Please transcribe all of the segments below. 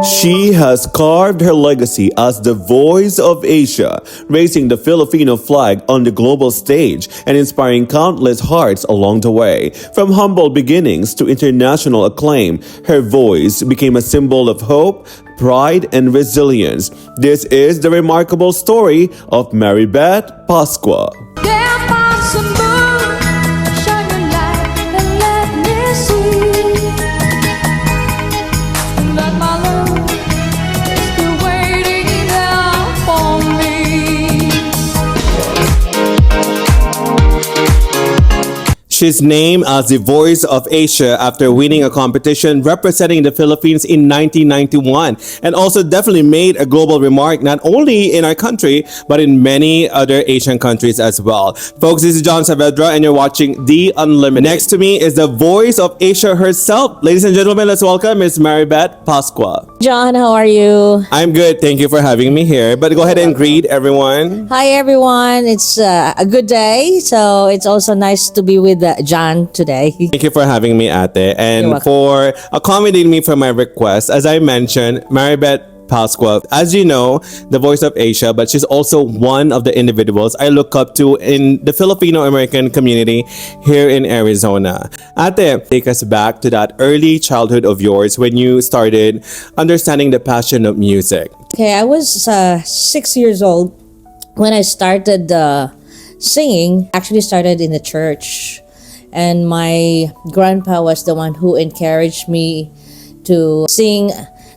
She has carved her legacy as the voice of Asia, raising the Filipino flag on the global stage and inspiring countless hearts along the way. From humble beginnings to international acclaim, her voice became a symbol of hope, pride, and resilience. This is the remarkable story of Maribeth Pascua. She's named as the Voice of Asia after winning a competition representing the Philippines in 1991, and also definitely made a global remark not only in our country but in many other Asian countries as well. Folks, this is John Saavedra and you're watching The Unlimited. Next to me is the Voice of Asia herself. Ladies and gentlemen, let's welcome Ms. Maribeth Pascua. John, how are you? I'm good. Thank you for having me here. But go ahead and greet everyone. Hi, everyone. It's a good day, so it's also nice to be with John today. Thank you for having me, Ate, and for accommodating me for my request. As I mentioned, Maribeth Pascua, as you know, the Voice of Asia, but she's also one of the individuals I look up to in the Filipino-American community here in Arizona. Ate, take us back to that early childhood of yours when you started understanding the passion of music. Okay, I was 6 years old when I started singing. Actually started in the church. And my grandpa was the one who encouraged me to sing,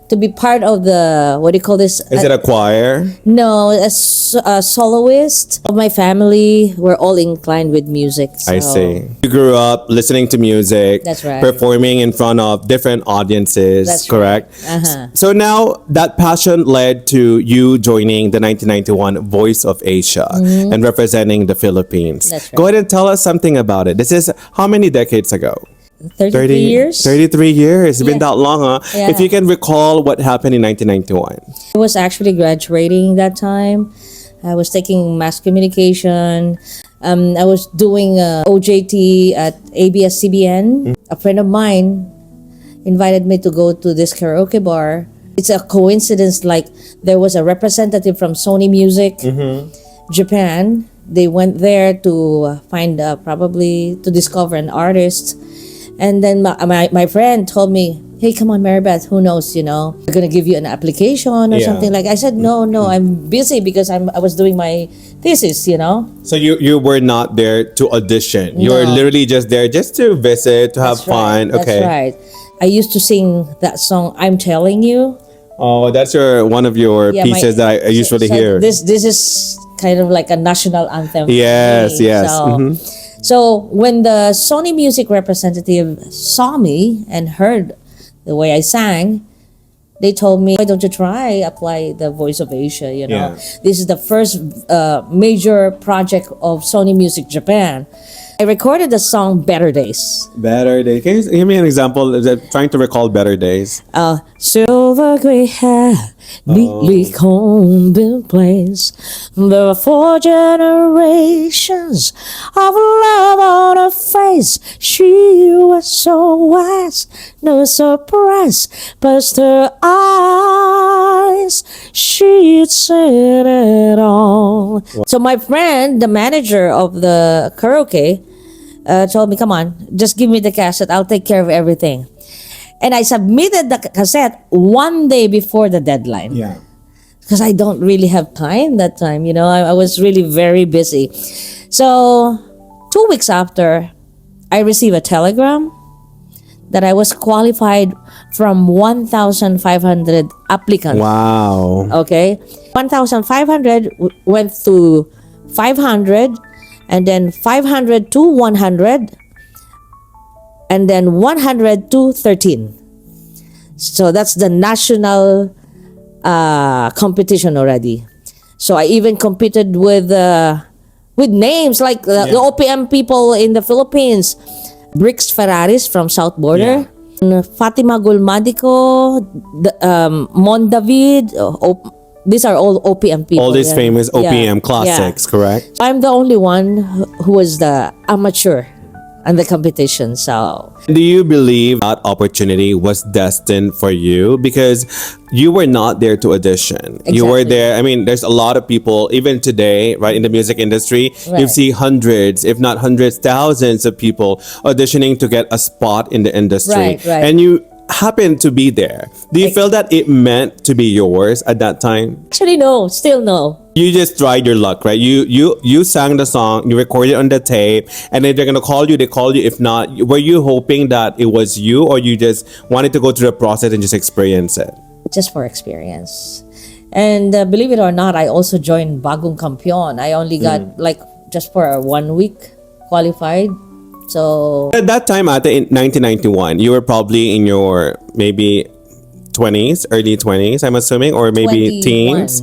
to be part of the, what do you call this? Is it a choir? No, a soloist. Of my family, we're all inclined with music. So. I see. You grew up listening to music. That's right. Performing in front of different audiences. That's correct? Right. Uh-huh. So now that passion led to you joining the 1991 Voice of Asia and representing the Philippines. That's right. Go ahead and tell us something about it. This is how many decades ago? 33 years. 33 years. It's been that long, huh? Yeah. If you can recall what happened in 1991. I was actually graduating that time. I was taking mass communication. I was doing OJT at ABS-CBN. A friend of mine invited me to go to this karaoke bar. It's a coincidence, like there was a representative from Sony Music, Japan. They went there to find probably to discover an artist. And then my friend told me, hey, come on, Maribeth, who knows, you know, they're going to give you an application or something like. I said, no, I'm busy because I was doing my thesis, you know. So you were not there to audition. You were literally just there just to visit, to have fun. Okay. That's right. I used to sing that song, I'm Telling You. Oh, that's one of your pieces that I usually hear. This is kind of like a national anthem. Yes, for me. yes. So when the Sony Music representative saw me and heard the way I sang, they told me, why don't you apply the Voice of Asia, you know. This is the first major project of Sony Music Japan. I recorded the song Better Days. Better Days. Can you give me an example? Trying to recall Better Days. Silver gray hair, neatly combed in place. There were 4 generations of love on her face. She was so wise, no surprise, past her eyes, she'd said it all. So my friend, the manager of the karaoke, told me, come on, just give me the cassette, I'll take care of everything. And I submitted the cassette 1 day before the deadline. Yeah. Because I don't really have time that time, you know. I was really very busy. So 2 weeks after, I received a telegram that I was qualified from 1,500 applicants. Wow. Okay. 1,500 went to 500, and then 500 to 100, and then 100 to 13. So that's the national competition already. So I even competed with names like the OPM people in the Philippines, Bricks Ferraris from South Border, Fatima Gulmadico, Mon David. These are all OPM people. All these famous OPM classics, correct? I'm the only one who was the amateur and the competition. So Do you believe that opportunity was destined for you? Because you were not there to audition. You were Exactly. there. I mean, there's a lot of people, even today, right, in the music industry, you Right. see hundreds, if not hundreds, thousands of people auditioning to get a spot in the industry. Right, right. And you happen to be there. Do you feel that it meant to be yours at that time? actually, no, still no. You just tried your luck, right? You sang the song, you recorded on the tape, and then they're gonna call you. They call you. If not, were you hoping that it was you, or you just wanted to go through the process and just experience it? Just for experience. And believe it or not, I also joined Bagong Kampiyon. I only got like just for 1 week qualified. So At that time, ate, in 1991, you were probably in your maybe 20s, early 20s, I'm assuming, or maybe 21. teens.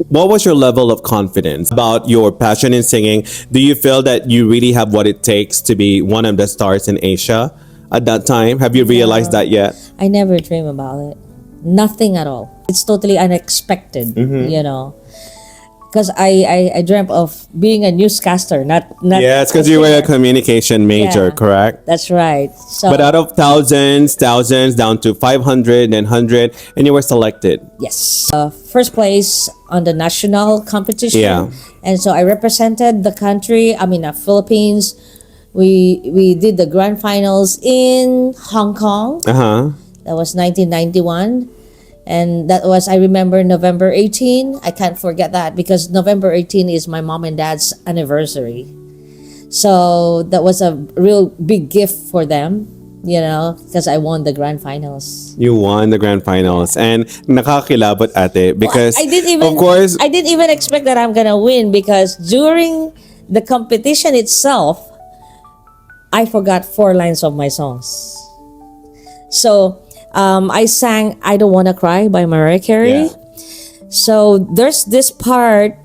What was your level of confidence about your passion in singing? Do you feel that you really have what it takes to be one of the stars in Asia at that time? Have you realized that yet? I never dream about it. Nothing at all. It's totally unexpected, you know. Because I dreamt of being a newscaster, not Yeah, it's because you were a communication major, Yeah. correct? That's right. So But out of thousands down to 500 and 100, and you were selected. yes, first place on the national competition. Yeah. And so I represented the country. I mean, Philippines. We did the grand finals in Hong Kong. That was 1991. And that was, I remember, November 18. I can't forget that because November 18 is my mom and dad's anniversary. So that was a real big gift for them, you know, because I won the grand finals. You won the grand finals, and nakakilabot ate because I didn't even, of course, I didn't even expect that I'm gonna win because during the competition itself, I forgot 4 lines of my songs. So I sang "I Don't Wanna Cry" by Mariah Carey. Yeah. So there's this part.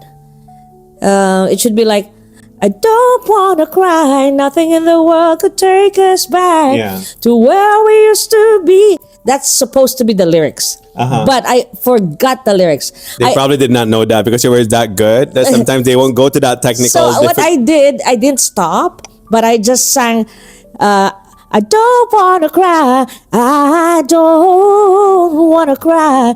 It should be like, "I don't wanna cry, nothing in the world could take us back Yeah. to where we used to be." That's supposed to be the lyrics, but I forgot the lyrics. they probably did not know that because you were that good that sometimes they won't go to that technical. So what I didn't stop, but I just sang, "I don't wanna cry, I don't wanna cry,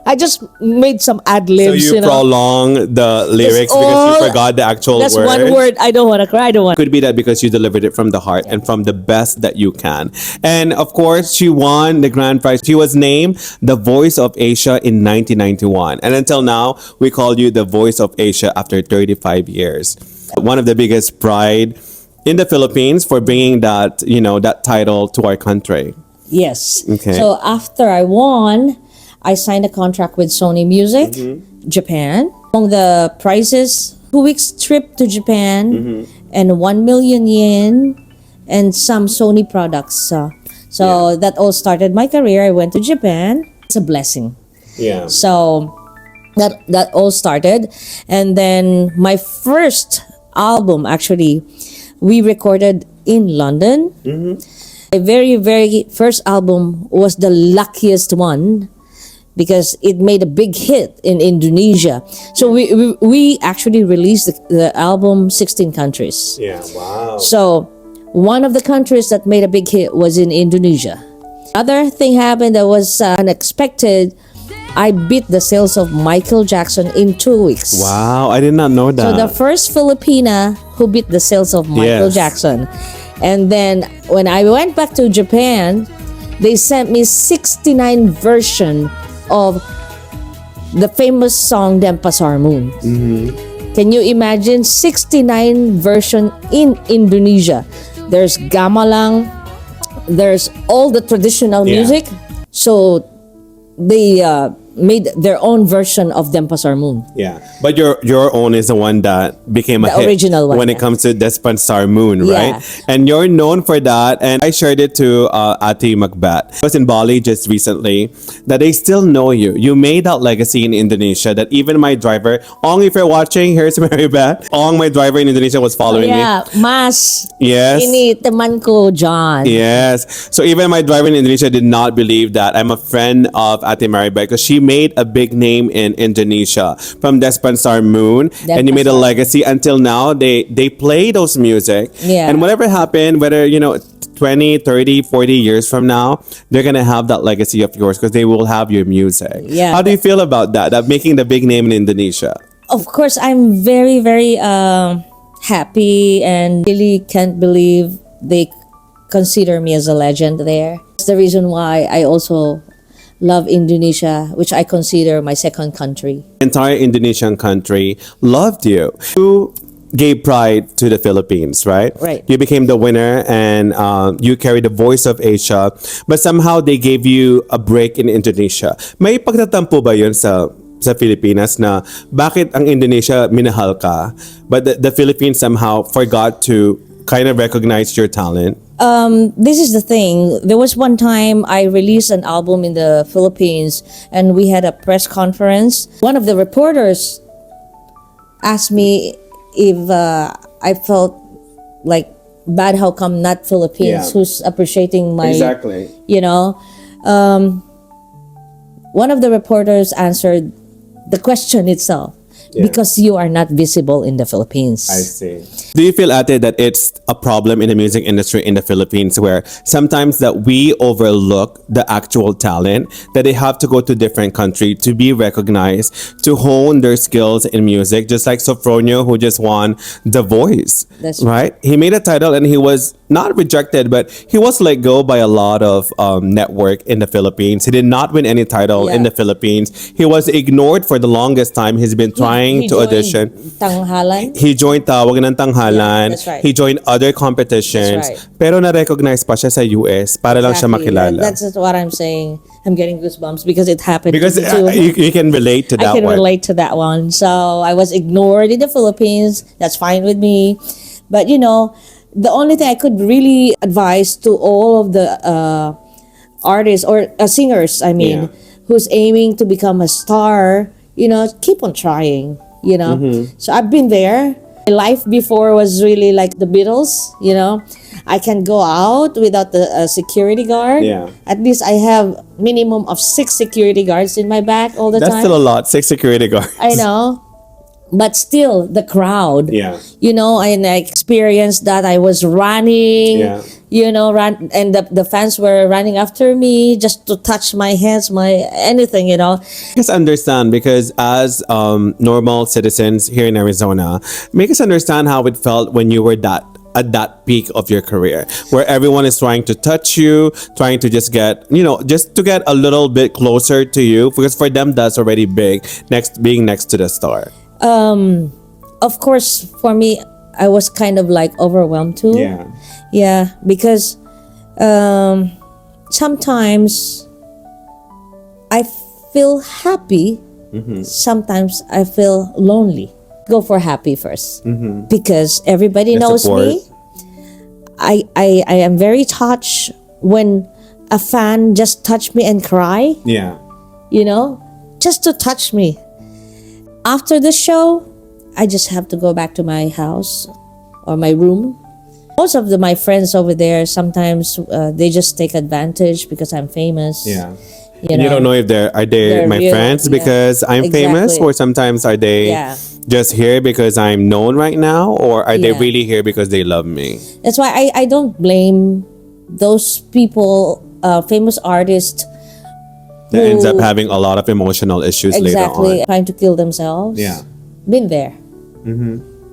I just made some ad So libs, you you know. prolong the lyrics because all- you forgot the actual That's words. one word. I don't wanna cry. I don't wanna. Could be that because you delivered it from the heart and from the best that you can. And of course, she won the grand prize. She was named the Voice of Asia in 1991. And until now, we call you the Voice of Asia after 35 years. One of the biggest pride in the Philippines for bringing that, you know, that title to our country. Yes. Okay. So after I won, I signed a contract with Sony Music, Japan. Among the prizes, 2 weeks trip to Japan, and 1 million yen, and some Sony products. So that all started my career. I went to Japan. It's a blessing. Yeah. So that all started, and then my first album actually we recorded in London. The very, very first album was the luckiest one because it made a big hit in Indonesia. So we actually released the album 16 countries. Yeah. Wow. So one of the countries that made a big hit was in Indonesia. Other thing happened that was unexpected. I beat the sales of Michael Jackson in 2 weeks. Wow. I did not know that. So the first Filipina who beat the sales of Michael Yes. Jackson. And then when I went back to Japan, they sent me 69 version of the famous song Denpasar Moon. Can you imagine 69 version in Indonesia? There's gamelan, there's all the traditional Yeah. music. So they made their own version of Denpasar Moon. Yeah, but your own is the one that became a The hit original one, when it yeah. comes to Despansar Moon, Yeah. right? And you're known for that. And I shared it to Ate Macbeth. I was in Bali just recently that they still know you. You made that legacy in Indonesia that even my driver, Ong, if you're watching, here's Maribeth. Ong, my driver in Indonesia, was following me. Yeah, Mas. Yes. Ini teman ko, John. Yes. So even my driver in Indonesia did not believe that I'm a friend of Ate Maribeth because she made a big name in Indonesia from Despansar Moon, and you made a Despansar. legacy until now. They play those music, Yeah. and whatever happened, whether 20, 30, 40 years from now, they're gonna have that legacy of yours because they will have your music. Yeah. How do you feel about that? That making the big name in Indonesia. Of course, I'm very, very happy and really can't believe they consider me as a legend there. That's the reason why I also love Indonesia, which I consider my second country. Entire Indonesian country loved you. You gave pride to the Philippines, right? Right. You became the winner, and you carried the voice of Asia, but somehow they gave you a break in Indonesia. May pagtatampo ba yun sa Pilipinas na bakit ang Indonesia minahal ka, but the Philippines somehow forgot to kind of recognize your talent? This is the thing. There was one time I released an album in the Philippines and we had a press conference. One of the reporters asked me if I felt like bad how come not Philippines Yeah. who's appreciating my, Exactly. One of the reporters answered the question itself. Yeah. Because you are not visible in the Philippines. I see. Do you feel, Ate, that it's a problem in the music industry in the Philippines where sometimes that we overlook the actual talent, that they have to go to different country to be recognized, to hone their skills in music, just like Sofronio, who just won The Voice, That's right? He made a title and he was not rejected, but he was let go by a lot of network in the Philippines. He did not win any title in Yeah. the Philippines. He was ignored for the longest time. He's been trying He to joined audition. Tanghalan. He joined Tawag ng Tanghalan. Yeah, that's right. He joined other competitions. That's right. Pero na-recognize pa siya sa US para lang siya Exactly. makilala. That's what I'm saying. I'm getting goosebumps because it happened Because to me too. you can relate to that I can one. relate to that one. So I was ignored in the Philippines. That's fine with me. But the only thing I could really advise to all of the artists or singers, Yeah. who's aiming to become a star, keep on trying, So I've been there. My life before was really like the Beatles, I can go out without the security guard. Yeah. At least I have minimum of 6 security guards in my back all the That's time. still a lot. 6 security guards. I know. But still, the crowd. Yeah. And I experienced that. I was running, Yeah. and the fans were running after me just to touch my hands, anything. Just understand, because as normal citizens here in Arizona, make us understand how it felt when you were at that peak of your career, where everyone is trying to touch you, trying to just get, just to get a little bit closer to you, because for them that's already big, being next to the star. Of course, for me, I was kind of like overwhelmed too. Yeah, because sometimes I feel happy, sometimes I feel lonely. Go for happy first, because everybody The knows support. me. I am very touched when a fan just touch me and cry, Yeah. just to touch me. After the show, I just have to go back to my house or my room. Most of my friends over there, sometimes they just take advantage because I'm famous. Yeah. You And you know? don't know if are they They're my real, friends yeah. because I'm famous, Exactly. or sometimes are they Yeah. just here because I'm known right now, or are they Yeah. really here because they love me? That's why I don't blame those people, famous artists, That ends up who- having a lot of emotional issues later exactly on. trying to kill themselves. Yeah. Been there.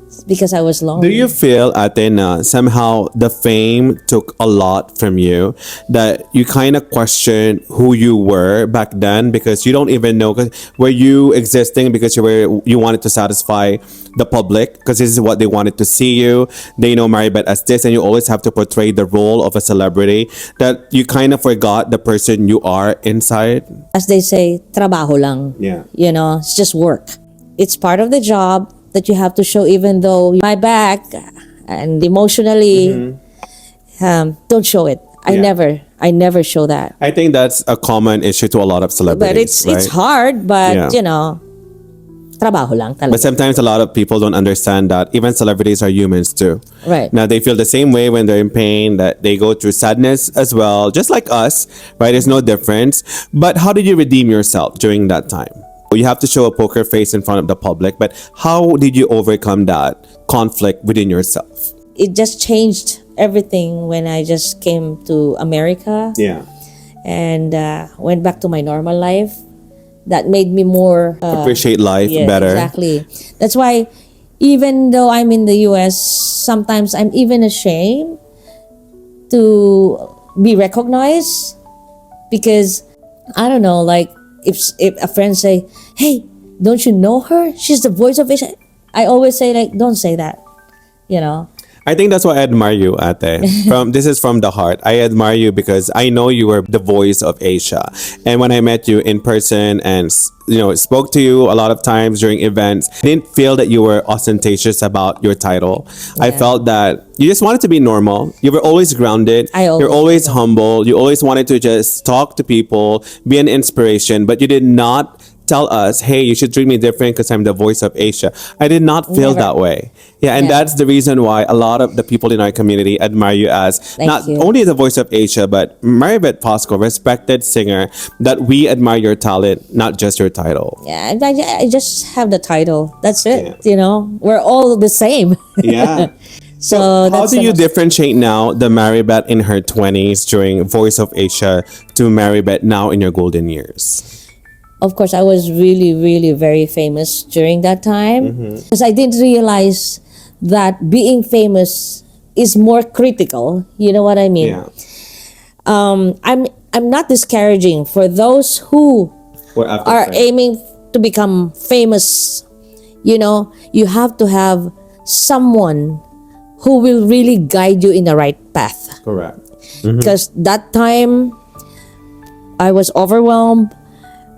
It's because I was Do lonely. you feel, Athena, somehow the fame took a lot from you, that you kind of question who you were back then because you don't even know? 'Cause were you existing because you wanted to satisfy the public because this is what they wanted to see you? They know Maribeth as this, and you always have to portray the role of a celebrity, that you kind of forgot the person you are inside? As they say, trabaho lang. Yeah. It's just work. It's part of the job that you have to show, even though my back and emotionally, don't show it. Yeah. I never show that. I think that's a common issue to a lot of celebrities. But it's hard, but Yeah. trabaho lang But talaga. sometimes a lot of people don't understand that even celebrities are humans too. Right. Now they feel the same way when they're in pain, that they go through sadness as well, just like us, right? There's no difference. But how did you redeem yourself during that time? You have to show a poker face in front of the public, but how did you overcome that conflict within yourself? It just changed everything when I just came to America Yeah. and went back to my normal life. That made me more Appreciate life yeah, better. exactly. That's why even though I'm in the US, sometimes I'm even ashamed to be recognized because I don't know, like if a friend say, "Hey, don't you know her? She's the voice of Asia." I always say like, "Don't say that," you know. I think that's why I admire you, Ate. This is from the heart. I admire you because I know you were the voice of Asia. And when I met you in person and spoke to you a lot of times during events, I didn't feel that you were ostentatious about your title. I Yeah. felt that you just wanted to be normal. You were always grounded. You're always humble. You always wanted to just talk to people, be an inspiration, but you did not tell us, hey, you should treat me different because I'm the voice of Asia. I did not feel Never. that way. Yeah, and Never. that's the reason why a lot of the people in our community admire you as not you. only the voice of Asia, but Maribeth Pascua, respected singer, that we admire your talent, not just your title. Yeah, I just have the title. That's it. Yeah. You know, we're all the same. Yeah. So How that's do the you most- differentiate now the Maribeth in her 20s during Voice of Asia to Maribeth now in your golden years? Of course, I was really, really very famous during that time because I didn't realize that being famous is more critical. You know what I mean? Yeah. I'm not discouraging for those who Or after are Friends? aiming to become famous. You know, you have to have someone who will really guide you in the right path. Correct. Because that time I was overwhelmed.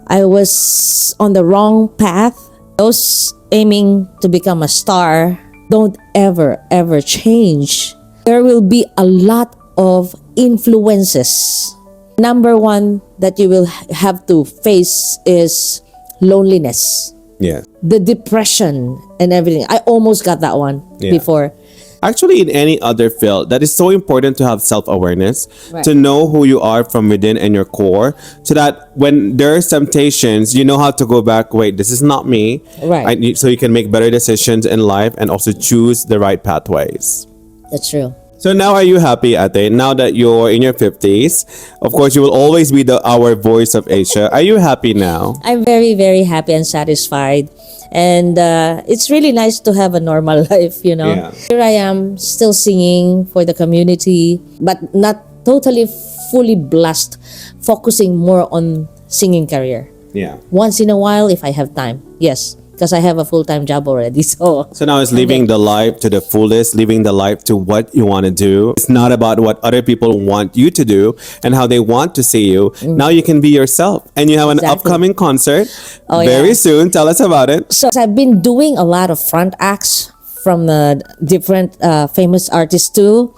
I was on the wrong path. Those aiming to become a star don't ever change. There will be a lot of influences. Number one that you will have to face is loneliness, Yeah. the depression and everything. I almost got that one Yeah. before. Actually, in any other field, that is so important to have self-awareness, Right. to know who you are from within and your core, so that when there are temptations, you know how to go back. Wait, this is not me. Right. So you can make better decisions in life and also choose the right pathways. That's true. So now, are you happy, Ate? Now that you're in your 50s, of course, you will always be our voice of Asia. Are you happy now? I'm very, very happy and satisfied. And it's really nice to have a normal life, you know. Yeah. Here I am still singing for the community, but not totally fully blessed, focusing more on singing career. Yeah. Once in a while, if I have time, yes, because I have a full-time job already. So So now it's living the life to the fullest, living the life to what you want to do. It's not about what other people want you to do and how they want to see you. Now you can be yourself. And you have an Exactly. upcoming concert Oh, very yeah. soon. Tell us about it. So I've been doing a lot of front acts from the different famous artists too.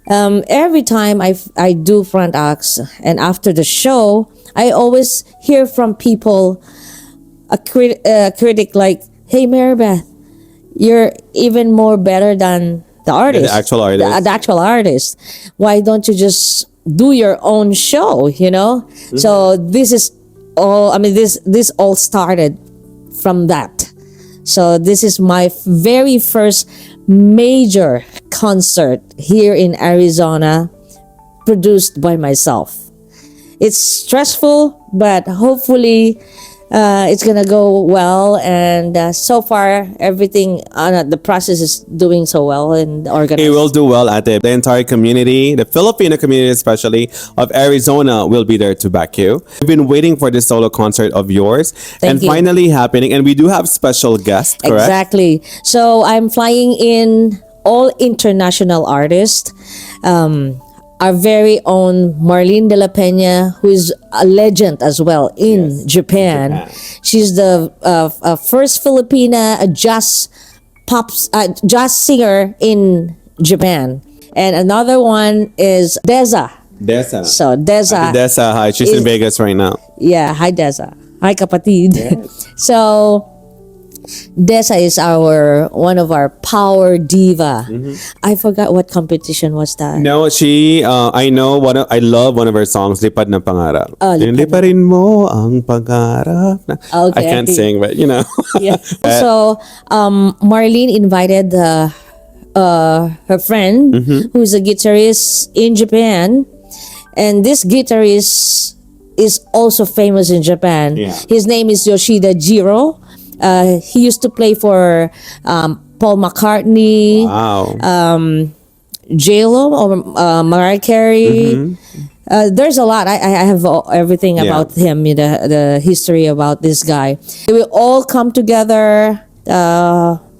Every time I do front acts and after the show, I always hear from people, a critic like, "Hey Maribeth, you're even more better than the artist, actual artist. The actual artist. Why don't you just do your own show? You know." So this is all. I mean, this all started from that. So this is my very first major concert here in Arizona, produced by myself. It's stressful, but hopefully it's gonna go well. And so far, everything, the process is doing so well and organized. It will do well at it. The entire community, the Filipino community especially, of Arizona will be there to back you. We've been waiting for this solo concert of yours and you. finally happening. And we do have special guests, correct? Exactly. So I'm flying in all international artists. Our very own Marlene de la Peña, who is a legend as well in Japan. She's the first Filipina jazz singer in Japan. And another one is Deza. Desa. So Deza, Desa, hi. She's in is- Vegas right now. yeah, hi Deza. Hi kapatid. So Desa is one of our power diva. I forgot what competition was that. No, I know I love one of her songs, Lipad na Pangarap. Oh, Hindi pa rin mo ang pangarap. I can't sing, but you know. Yeah. So, Marlene invited her friend, who's a guitarist in Japan, and this guitarist is also famous in Japan. Yeah. His name is Yoshida Jiro. He used to play for Paul McCartney, Wow. J-Lo, or Mariah Carey. There's a lot. I have everything about him, the history about this guy. They will all come together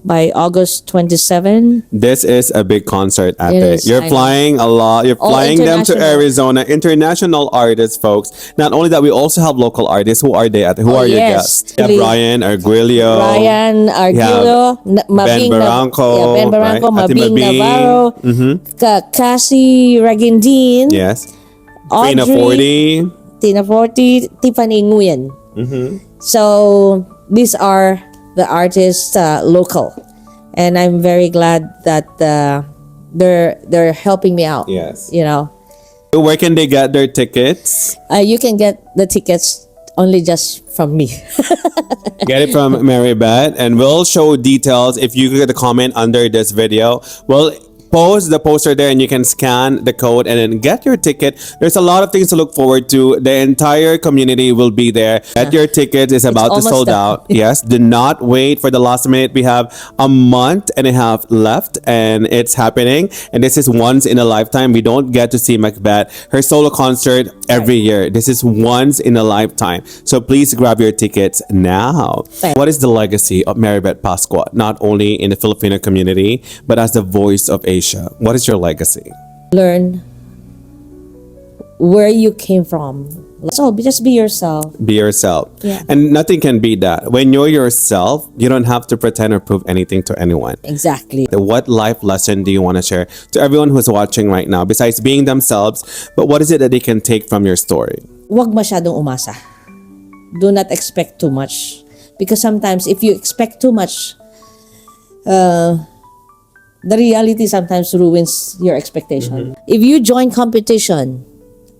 by August 27. This is a big concert, Ate. It is, You're I flying a lot. You're All flying them to international. Arizona. International artists, folks. Not only that, we also have local artists. Who are they, Ate? Who are your yes. guests? Yeah, Really. Brian Arguello. Ryan Arguello, Ben Barranco, Ben Barranco, right? Ate Mabing Mabing. Navarro, Cassie Ragindin, Yes. Audrey, Tina 40. Tina Forti, Tiffany Nguyen. So these are the artists local, and I'm very glad that they're helping me out. Yes. You know, Where can they get their tickets? you can get the tickets only just from me. Get it from Maribeth, and we'll show details. If you get a comment under this video, we'll post the poster there and you can scan the code and then get your ticket. There's a lot of things to look forward to. The entire community will be there. Get your tickets. It's about to almost sold done. out. Yes, do not wait for the last minute. We have a month and a half left and it's happening, and this is once in a lifetime. We don't get to see Macbeth, her solo concert, every year. This is once in a lifetime, so please grab your tickets now. Right. What is the legacy of Maribeth Pascua, not only in the Filipino community but as the voice of Asia? What is your legacy? Learn where you came from. So just be yourself. Be yourself. Yeah. And nothing can beat that. When you're yourself, you don't have to pretend or prove anything to anyone. Exactly. What life lesson do you want to share to everyone who's watching right now, besides being themselves, but what is it that they can take from your story? Huwag masyadong umasa. Do not expect too much. Because sometimes if you expect too much, the reality sometimes ruins your expectation. If you join competition,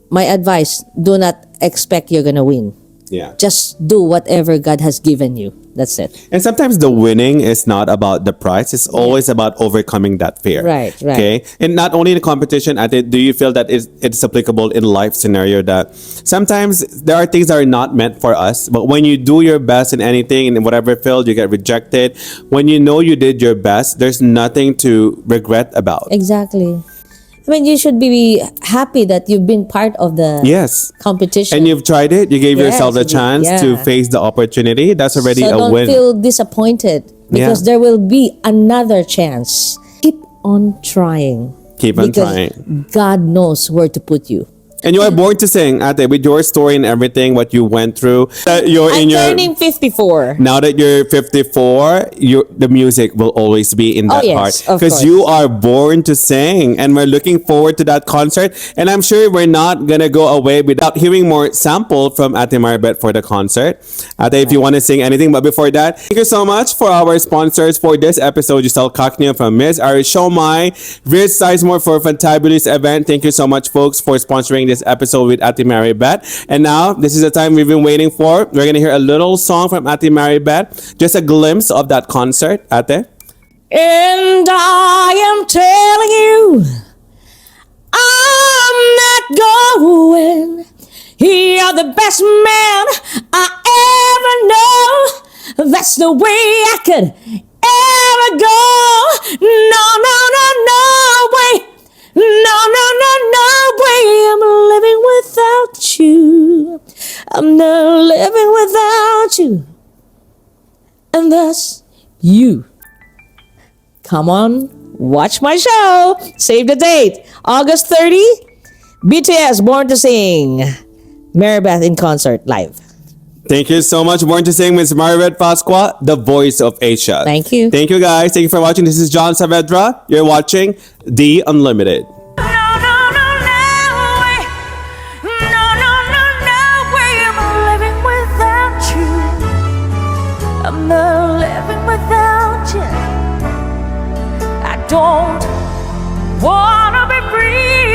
my advice, do not expect you're gonna win. Yeah. Just do whatever God has given you. That's it. And sometimes the winning is not about the prize. It's always about overcoming that fear. Right. Okay. And not only in the competition, do you feel that it's applicable in life scenario that sometimes there are things that are not meant for us, but when you do your best in anything, in whatever field, you get rejected. When you know you did your best, there's nothing to regret about. Exactly. I mean, you should be happy that you've been part of the Yes. competition. And you've tried it. You gave Yes, yourself a chance to yeah. face the opportunity. That's already so a don't win. feel disappointed because there will be another chance. Keep on trying. Keep on because trying. God knows where to put you. And you are born to sing, Ate, with your story and everything, what you went through. I'm turning 54. Now that you're 54, the music will always be in that yes, heart. of Because course. you are born to sing. And we're looking forward to that concert. And I'm sure we're not going to go away without hearing more sample from Ate Maribeth for the concert. Ate, if you want to sing anything. But before that, thank you so much for our sponsors for this episode. Giselle Cockney from Ms. Ari Shomai, Rich Sizemore for Fantabulous event. Thank you so much, folks, for sponsoring this episode with Ate Maribeth. And now, this is the time we've been waiting for. We're gonna hear a little song from Ate Maribeth. Just a glimpse of that concert, Ate. And I am telling you, I'm not going. You're the best man I ever know. That's the way I could ever go. No, no, no, no way. No, no, no, no way. I'm living without you. I'm not living without you. And thus, you. Come on, watch my show. Save the date. August 30, BTS Born to Sing. Maribeth in concert live. Thank you so much. Born to Sing, Ms. Maribeth Pascua, the voice of Asia. Thank you. Thank you, guys. Thank you for watching. This is John Saavedra. You're watching The Unlimited.